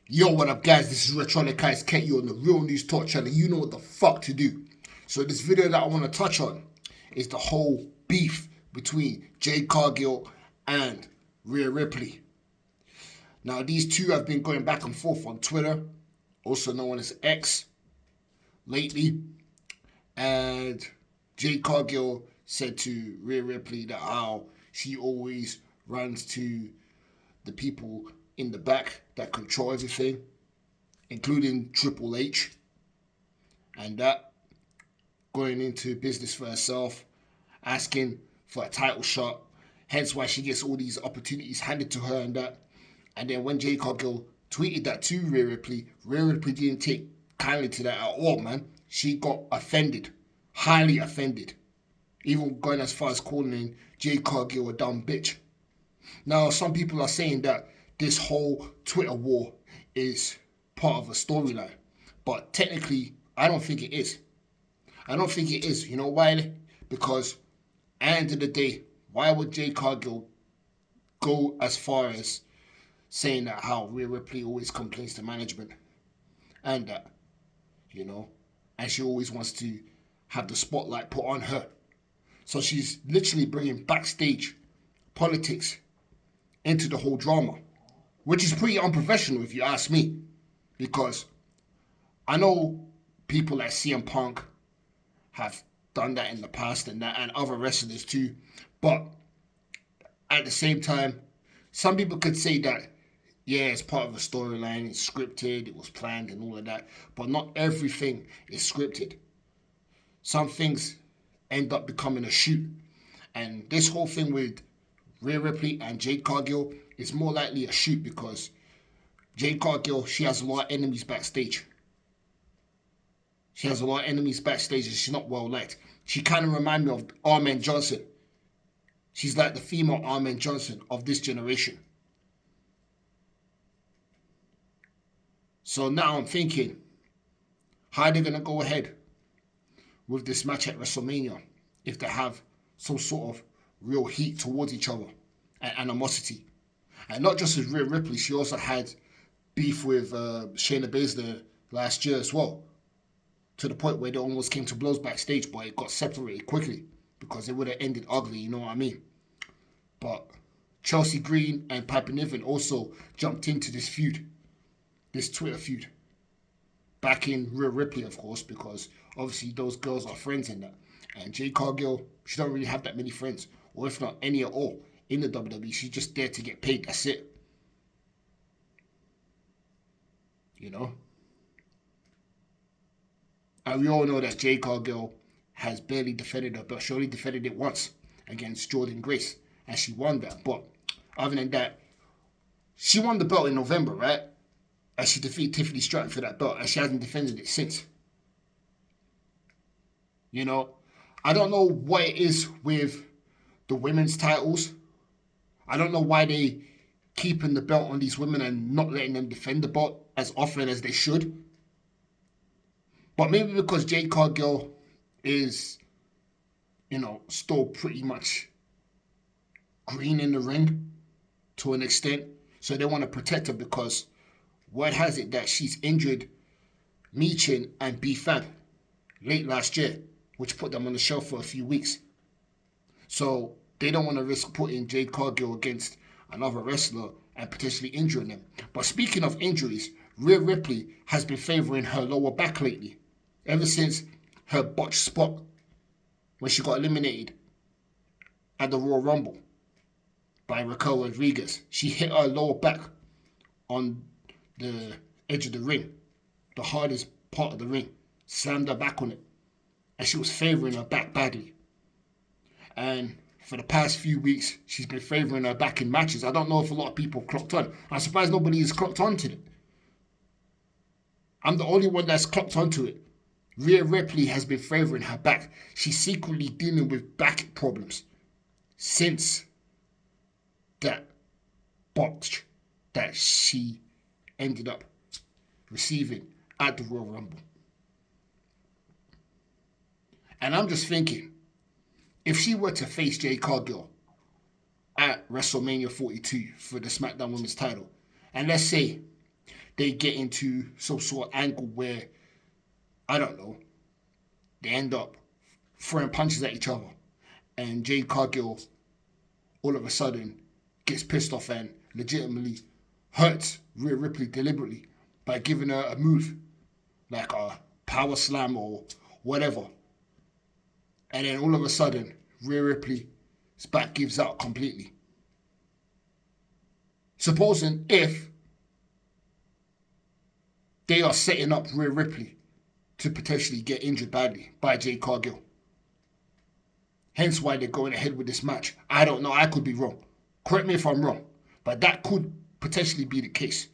Yo, what up, guys? This is Retronic Guys Kent. You on the Real News Talk channel. You know what the fuck to do. So this video that I want to touch on is the whole beef between Jade Cargill and Rhea Ripley. Now, these two have been going back and forth on Twitter, also known as X, lately. And Jade Cargill said to Rhea Ripley that how she always runs to the people in the back that control everything, including Triple H, and that going into business for herself, asking for a title shot. Hence why she gets all these opportunities handed to her and that. And then when Jade Cargill tweeted that to Rhea Ripley didn't take kindly to that at all, man. She got offended, highly offended, even going as far as calling Jade Cargill a dumb bitch. Now, some people are saying that this whole Twitter war is part of a storyline, but technically, I don't think it is. I don't think it is. You know why? Because at the end of the day, why would Jade Cargill go as far as saying that how Rhea Ripley always complains to management and that, and she always wants to have the spotlight put on her. So she's literally bringing backstage politics into the whole drama, which is pretty unprofessional if you ask me, because I know people like CM Punk have done that in the past and that, and other wrestlers too, but at the same time, some people could say that, yeah, it's part of a storyline, it's scripted, it was planned and all of that, but not everything is scripted. Some things end up becoming a shoot, and this whole thing with Rhea Ripley and Jade Cargill is more likely a shoot because Jade Cargill, she has a lot of enemies backstage. She has a lot of enemies backstage and she's not well liked. She kind of reminds me of Armin Johnson. She's like the female Armin Johnson of this generation. So now I'm thinking, how are they going to go ahead with this match at WrestleMania if they have some sort of real heat towards each other and animosity? And not just with Rhea Ripley, she also had beef with Shayna Baszler last year as well, to the point where they almost came to blows backstage, but it got separated quickly because it would have ended ugly, you know what I mean? But Chelsea Green and Piper Niven also jumped into this feud, this Twitter feud, backing Rhea Ripley, of course, because obviously those girls are friends in that. And Jade Cargill, she don't really have that many friends, or if not any at all, in the WWE. She's just there to get paid. That's it. And we all know that Jade Cargill has barely defended her belt. She only defended it once against Jordynne Grace, and she won that. But other than that, she won the belt in November, right? And she defeated Tiffany Stratton for that belt, and she hasn't defended it since. I don't know what it is with the women's titles. I don't know why they keeping the belt on these women and not letting them defend the belt as often as they should. But maybe because Jade Cargill is, still pretty much green in the ring to an extent. So they want to protect her because word has it that she's injured Michin and B-Fab late last year, which put them on the shelf for a few weeks. So they don't want to risk putting Jade Cargill against another wrestler and potentially injuring them. But speaking of injuries, Rhea Ripley has been favouring her lower back lately, ever since her botched spot when she got eliminated at the Royal Rumble by Raquel Rodriguez. She hit her lower back on the edge of the ring, the hardest part of the ring, slammed her back on it, and she was favouring her back badly. And for the past few weeks, she's been favouring her back in matches. I don't know if a lot of people clocked on. I'm surprised nobody has clocked onto it. I'm the only one that's clocked onto it. Rhea Ripley has been favouring her back. She's secretly dealing with back problems since that botch that she ended up receiving at the Royal Rumble. And I'm just thinking, if she were to face Jade Cargill at WrestleMania 42 for the SmackDown Women's title, and let's say they get into some sort of angle where, I don't know, they end up throwing punches at each other. And Jade Cargill all of a sudden gets pissed off and legitimately hurts Rhea Ripley deliberately by giving her a move, like a power slam or whatever. And then all of a sudden, Rhea Ripley's back gives out completely. Supposing if they are setting up Rhea Ripley to potentially get injured badly by Jade Cargill. Hence why they're going ahead with this match. I don't know. I could be wrong. Correct me if I'm wrong. But that could potentially be the case.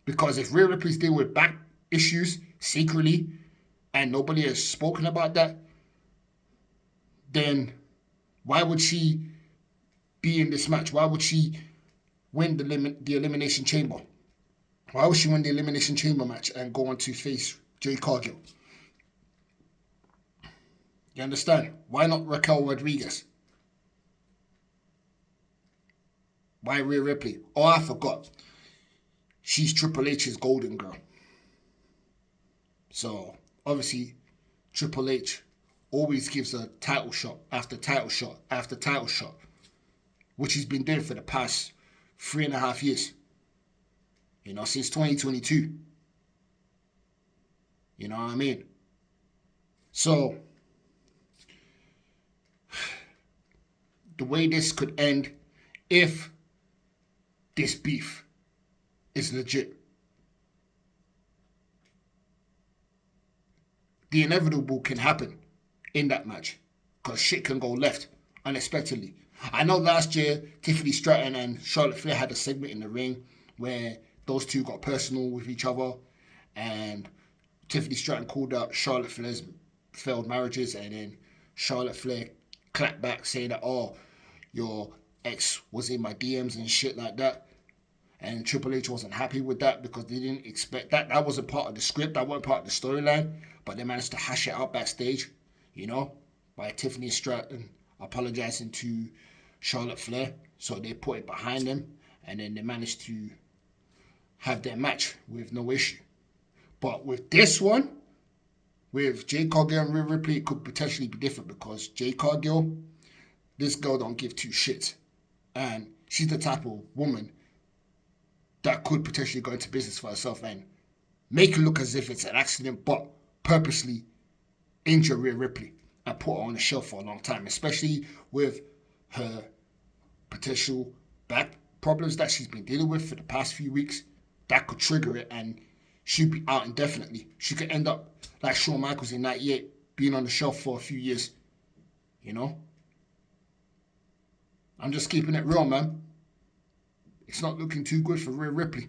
Because if Rhea Ripley's dealing with back issues secretly and nobody has spoken about that, then why would she be in this match? Why would she win the Elimination Chamber? Why would she win the Elimination Chamber match and go on to face Jade Cargill? You understand? Why not Raquel Rodriguez? Why Rhea Ripley? Oh, I forgot. She's Triple H's golden girl. So, obviously, Triple H always gives a title shot after title shot after title shot, which he's been doing for the past 3.5 years. You know, since 2022. You know what I mean? So, the way this could end, if this beef is legit, the inevitable can happen in that match because shit can go left unexpectedly. I know last year Tiffany Stratton and Charlotte Flair had a segment in the ring where those two got personal with each other, and Tiffany Stratton called out Charlotte Flair's failed marriages, and then Charlotte Flair clapped back saying that, oh, your ex was in my DMs and shit like that. And Triple H wasn't happy with that because they didn't expect that. That wasn't part of the script. That wasn't part of the storyline. But they managed to hash it out backstage, you know, by Tiffany Stratton apologizing to Charlotte Flair. So they put it behind them. And then they managed to have their match with no issue. But with this one, with Jade Cargill and Rhea Ripley, it could potentially be different because Jade Cargill, this girl don't give two shits. And she's the type of woman that could potentially go into business for herself and make it look as if it's an accident, but purposely injure Rhea Ripley and put her on the shelf for a long time, especially with her potential back problems that she's been dealing with for the past few weeks. That could trigger it and she'd be out indefinitely. She could end up like Shawn Michaels in '98, being on the shelf for a few years, you know? I'm just keeping it real, man. It's not looking too good for Rhea Ripley.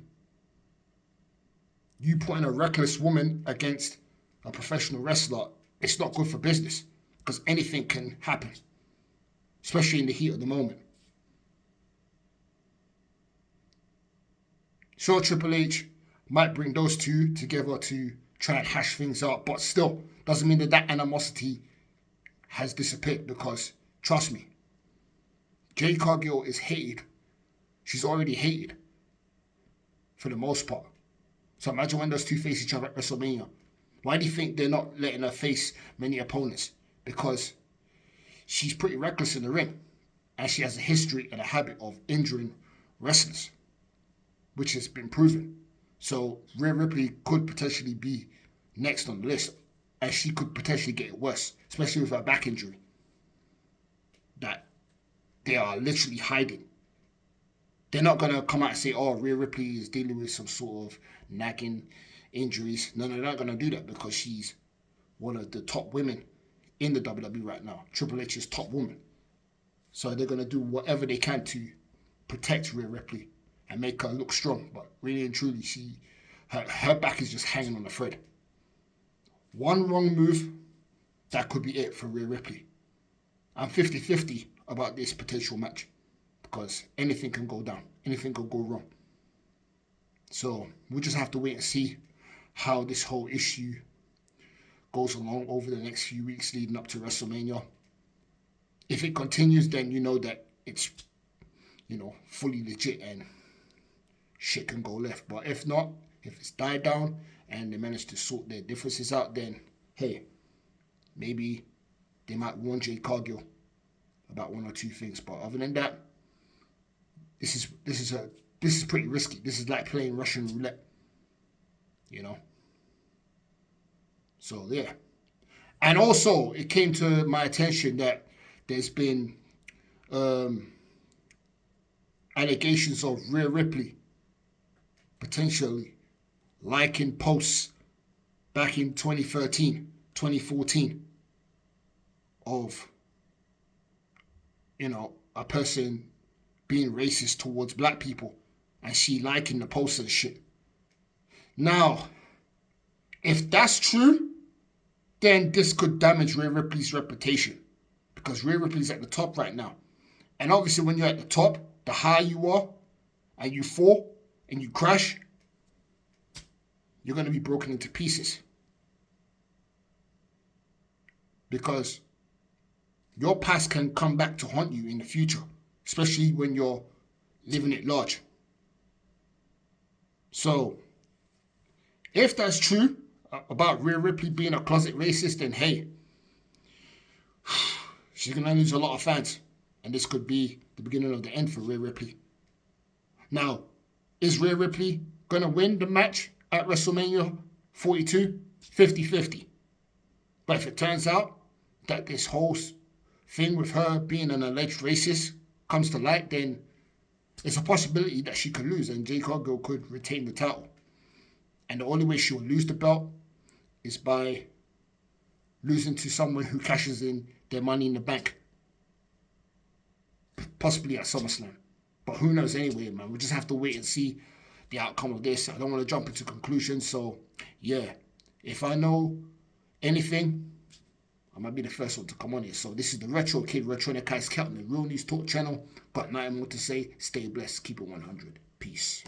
You putting a reckless woman against a professional wrestler, it's not good for business because anything can happen, especially in the heat of the moment. Sure, Triple H might bring those two together to try and hash things out, but still doesn't mean that animosity has disappeared because, trust me, Jade Cargill is hated. She's already hated for the most part. So imagine when those two face each other at WrestleMania. Why do you think they're not letting her face many opponents? Because she's pretty reckless in the ring. And she has a history and a habit of injuring wrestlers, which has been proven. So Rhea Ripley could potentially be next on the list. And she could potentially get it worse, especially with her back injury that they are literally hiding. They're not going to come out and say, oh, Rhea Ripley is dealing with some sort of nagging injuries. No, they're not going to do that because she's one of the top women in the WWE right now. Triple H's top woman. So they're going to do whatever they can to protect Rhea Ripley and make her look strong. But really and truly, her back is just hanging on a thread. One wrong move, that could be it for Rhea Ripley. I'm 50-50 about this potential match because anything can go down. Anything can go wrong. So we'll just have to wait and see how this whole issue goes along over the next few weeks leading up to WrestleMania. If it continues, then you know that it's, fully legit and shit can go left. But if not, if it's died down and they manage to sort their differences out, then hey, maybe they might warn Jade Cargill about one or two things. But other than that, this is pretty risky. This is like playing Russian roulette, you know. So yeah, and also it came to my attention that there's been allegations of Rhea Ripley potentially liking posts back in 2013, 2014 of, you know, a person being racist towards black people and she liking the posts and shit. Now, if that's true, then this could damage Rhea Ripley's reputation because Rhea Ripley's at the top right now. And obviously when you're at the top, the higher you are and you fall and you crash, you're going to be broken into pieces. Because your past can come back to haunt you in the future, especially when you're living it large. So, if that's true about Rhea Ripley being a closet racist, then hey, she's going to lose a lot of fans. And this could be the beginning of the end for Rhea Ripley. Now, is Rhea Ripley going to win the match at WrestleMania 42? 50-50. But if it turns out that this whole thing with her being an alleged racist comes to light, then it's a possibility that she could lose and Jade Cargill could retain the title. And the only way she will lose the belt is by losing to someone who cashes in their Money in the Bank. Possibly at SummerSlam. But who knows anyway, man. We just have to wait and see the outcome of this. I don't want to jump into conclusions. So, yeah. If I know anything, I might be the first one to come on here. So, this is the Retro Kid, Retronic Ice Cat on the Real News Talk channel. But nothing more to say. Stay blessed. Keep it 100. Peace.